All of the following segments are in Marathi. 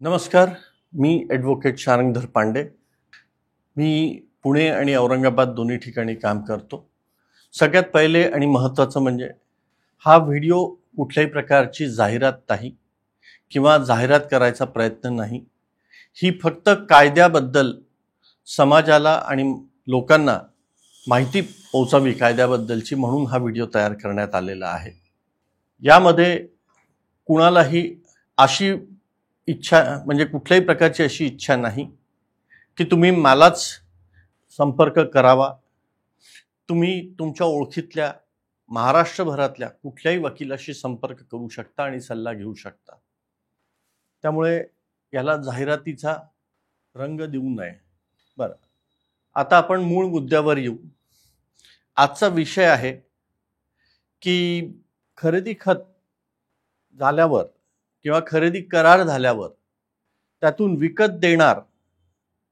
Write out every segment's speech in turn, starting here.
नमस्कार. मी ॲडव्होकेट शारंगधर पांडे. मी पुणे आणि औरंगाबाद दोन्ही ठिकाणी काम करतो. सगळ्यात पहिले आणि महत्त्वाचं म्हणजे हा व्हिडिओ कुठल्याही प्रकारची जाहिरात नाही किंवा जाहिरात करायचा प्रयत्न नाही. ही फक्त कायद्याबद्दल समाजाला आणि लोकांना माहिती पोहोचावी कायद्याबद्दलची म्हणून हा व्हिडिओ तयार करण्यात आलेला आहे. यामध्ये कुणालाही अशी इच्छा म्हणजे कुठल्याही प्रकारची अशी इच्छा नाही की तुम्ही मलाच संपर्क करावा. तुम्ही तुमच्या ओळखीतल्या महाराष्ट्रभरातल्या कुठल्याही वकिलाशी संपर्क करू शकता आणि सल्ला घेऊ शकता. त्यामुळे याला जाहिरातीचा रंग देऊ नये. बरं, आता आपण मूळ मुद्द्यावर येऊ. आजचा विषय आहे की खरेदी खत झाल्यावर किंवा खरेदी करार झाल्यावर त्यातून विकत देणार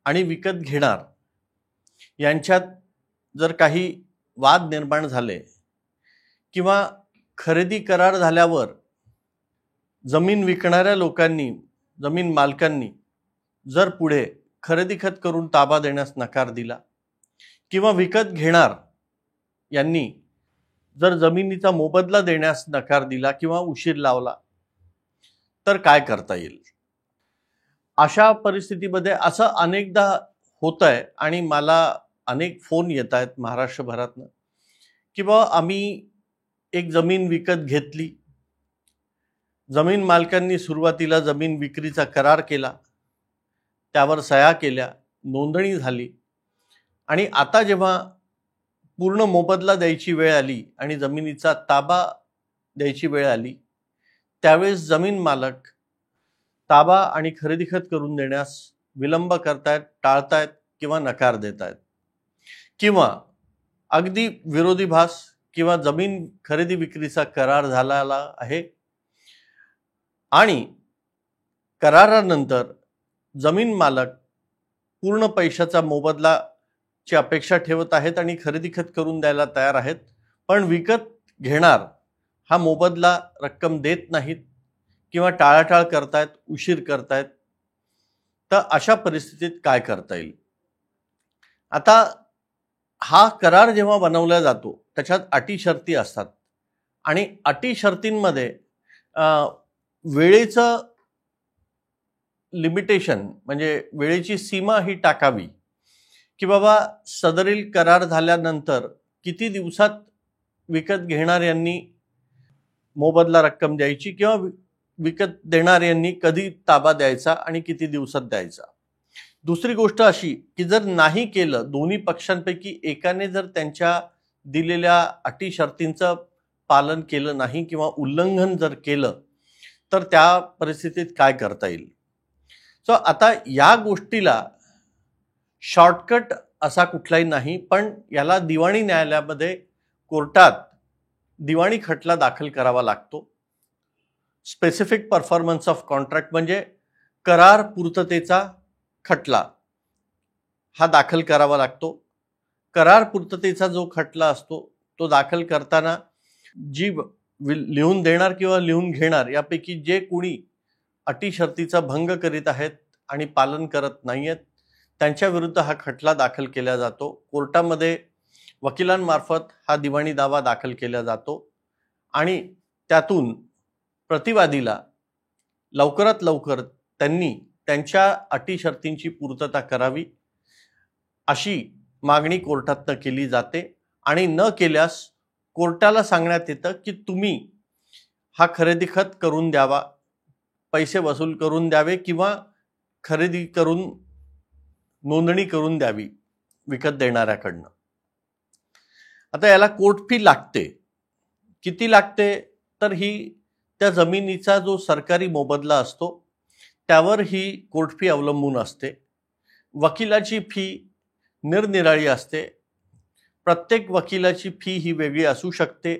आणि विकत घेणार यांच्यात जर काही वाद निर्माण झाले किंवा खरेदी करार झाल्यावर जमीन विकणाऱ्या लोकांनी, जमीन मालकांनी जर पुढे खरेदी खत करून ताबा देण्यास नकार दिला किंवा विकत घेणार यांनी जर जमिनीचा मोबदला देण्यास नकार दिला किंवा उशीर लावला तर काय करता येईल? अशा परिस्थितीमध्ये असं अनेकदा होत आहे आणि मला अनेक फोन येत आहेत महाराष्ट्रभरातनं की बाबा आम्ही एक जमीन विकत घेतली, जमीन मालकांनी सुरुवातीला जमीन विक्रीचा करार केला, त्यावर सह्या केल्या, नोंदणी झाली आणि आता जेव्हा पूर्ण मोबदला द्यायची वेळ आली आणि जमिनीचा ताबा द्यायची वेळ आली त्यावेळेस जमीन मालक ताबा आणि खरेदी खत करून देण्यास विलंब करतायत, टाळतायत किंवा नकार देतायत किंवा अगदी विरोधी भास किंवा जमीन खरेदी विक्रीचा करार झालेला आहे आणि करारानंतर जमीन मालक पूर्ण पैशाचा मोबदलाची अपेक्षा ठेवत आहेत आणि खरेदी खत करून द्यायला तयार आहेत, पण विकत घेणार हा मोबदला रक्कम देत नाहीत किंवा टाळाटाळ करतायत, उशीर करतायत. तर अशा परिस्थितीत काय करता येईल? आता हा करार जेव्हा बनवला जातो त्याच्यात अटी शर्ती असतात आणि अटी शर्तींमध्ये वेळेचं लिमिटेशन म्हणजे वेळेची सीमा ही टाकावी की बाबा सदरील करार झाल्यानंतर किती दिवसात विकत घेणाऱ्यांनी मोबदला रक्कम द्यायची किंवा विकत देणाऱ्यांनी कधी ताबा द्यायचा आणि किती दिवसात द्यायचा. दुसरी गोष्ट अशी की जर नाही केलं, दोन्ही पक्षांपैकी एकाने जर त्यांच्या दिलेल्या अटी शर्तींचं पालन केलं नाही किंवा उल्लंघन जर केलं तर त्या परिस्थितीत काय करता येईल? सो आता या गोष्टीला शॉर्टकट असा कुठलाही नाही, पण याला दिवाणी न्यायालयामध्ये कोर्टात दिवाणी खटला दाखल करावा लागतो. स्पेसिफिक परफॉर्मन्स ऑफ कॉन्ट्रॅक्ट म्हणजे करार पूर्ततेचा खटला हा दाखल करावा लागतो. करार पूर्ततेचा जो खटला असतो तो दाखल करताना जी लिहून देणार किंवा लिहून घेणार यापैकी जे कोणी अटी शर्तीचा भंग करीत आहेत आणि पालन करत नाहीयेत त्यांच्या विरुद्ध हा खटला दाखल केला जातो. कोर्टामध्ये वकिलांमार्फत हा दिवाणी दावा दाखल केला जातो आणि त्यातून प्रतिवादीला लवकरात लवकर त्यांनी त्यांच्या अटी शर्तींची पूर्तता करावी अशी मागणी कोर्टातनं केली जाते आणि न केल्यास कोर्टाला सांगण्यात येतं की तुम्ही हा खरेदी खत करून द्यावा, पैसे वसूल करून द्यावे किंवा खरेदी करून नोंदणी करून द्यावी विकत देणाऱ्याकडनं. आता याला कोर्ट फी लागते. किती लागते? तर ही त्या जमिनीचा जो सरकारी मोबदला असतो त्यावर ही कोर्ट फी अवलंबून असते. वकिलाची फी निरनिराळी असते. प्रत्येक वकिलाची फी ही वेगळी असू शकते.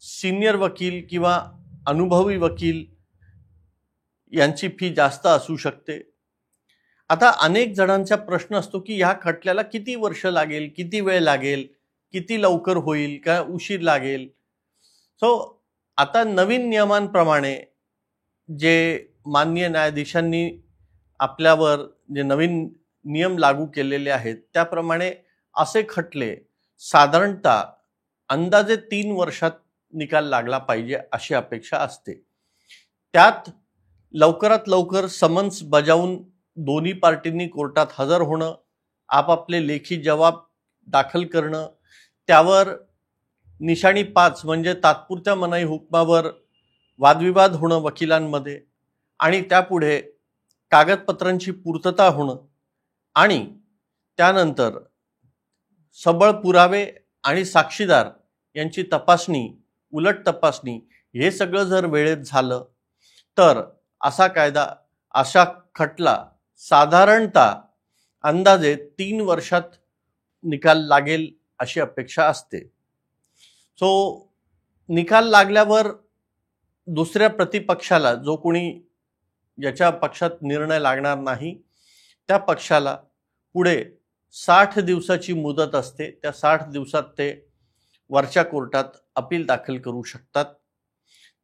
सिनियर वकील किंवा अनुभवी वकील यांची फी जास्त असू शकते. आता अनेक जणांचा प्रश्न असतो की ह्या खटल्याला किती वर्ष लागेल, किती वेळ लागेल, किती लवकर होईल का उशीर लागेल. सो आता नवीन नियमांप्रमाणे जे माननीय न्यायाधीशांनी आपल्यावर जे नवीन नियम लागू केलेले आहेत त्याप्रमाणे असे खटले साधारणतः अंदाजे 3 वर्षात निकाल लागला पाहिजे अशी अपेक्षा असते। त्यात लवकरात लवकर समन्स बजावून दोन्ही पार्टींनी कोर्टात हजर होणं, आपापले लेखी जबाब दाखल करणं, त्यावर निशाणी 5 म्हणजे तात्पुरत्या मनाई हुकमावर वादविवाद होणं वकिलांमध्ये आणि त्यापुढे कागदपत्रांची पूर्तता होणं आणि त्यानंतर सबळ पुरावे आणि साक्षीदार यांची तपासणी, उलट तपासणी हे सगळं जर वेळेत झालं तर असा कायदा, अशा खटला साधारणतः अंदाजे 3 वर्षात निकाल लागेल अशी अपेक्षा असते। सो निकाल लागल्यावर दुसऱ्या प्रतिपक्षाला, जो कोणी याच्या पक्षात निर्णय लागणार नाही त्या पक्षाला पुढे 60 दिवसाची मुदत असते। त्या 60 दिवसात ते वरच्या कोर्टात अपील दाखल करू शकतात।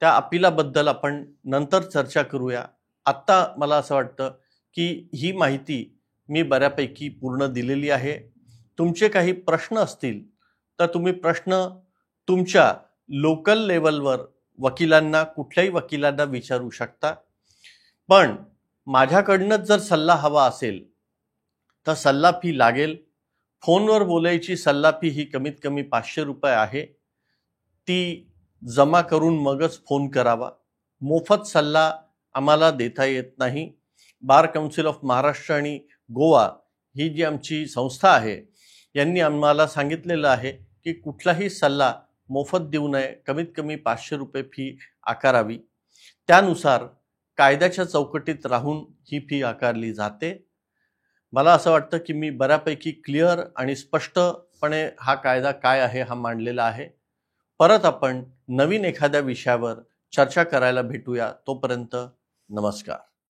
त्या अपिलाबद्दल आपण नंतर चर्चा करूया। आत्ता मला असं वाटतं की ही माहिती मी बऱ्यापैकी पूर्ण दिलेली आहे। तुमचे काही प्रश्न असतील तर तुम्ही प्रश्न तुमच्या लोकल लेवलवर वकिलांना, कुठल्याही वकिलांना विचारू शकता। पण माझ्याकडनंच जर सल्ला हवा असेल तर सल्ला फी लागेल। फोनवर बोलायची सल्ला फी ही कमीत कमी 500 रुपये आहे। ती जमा करून मगच फोन करावा। मोफत सल्ला आम्हाला देता येत नाही। बार काउन्सिल ऑफ महाराष्ट्र आणि गोवा ही जी आमची संस्था आहे यांनी आम्हाला सांगितलेलं आहे की कुठलाही सल्ला मोफत देऊ नये, कमीत कमी 500 रुपये फी आकारावी। त्यानुसार कायद्याच्या चौकटीत राहून ही फी आकारली जाते। मला असं वाटतं की मी बऱ्यापैकी क्लिअर आणि स्पष्टपणे हा कायदा काय आहे हा मांडलेला आहे। परत आपण नवीन एखाद्या विषयावर चर्चा करायला भेटूया। तोपर्यंत नमस्कार।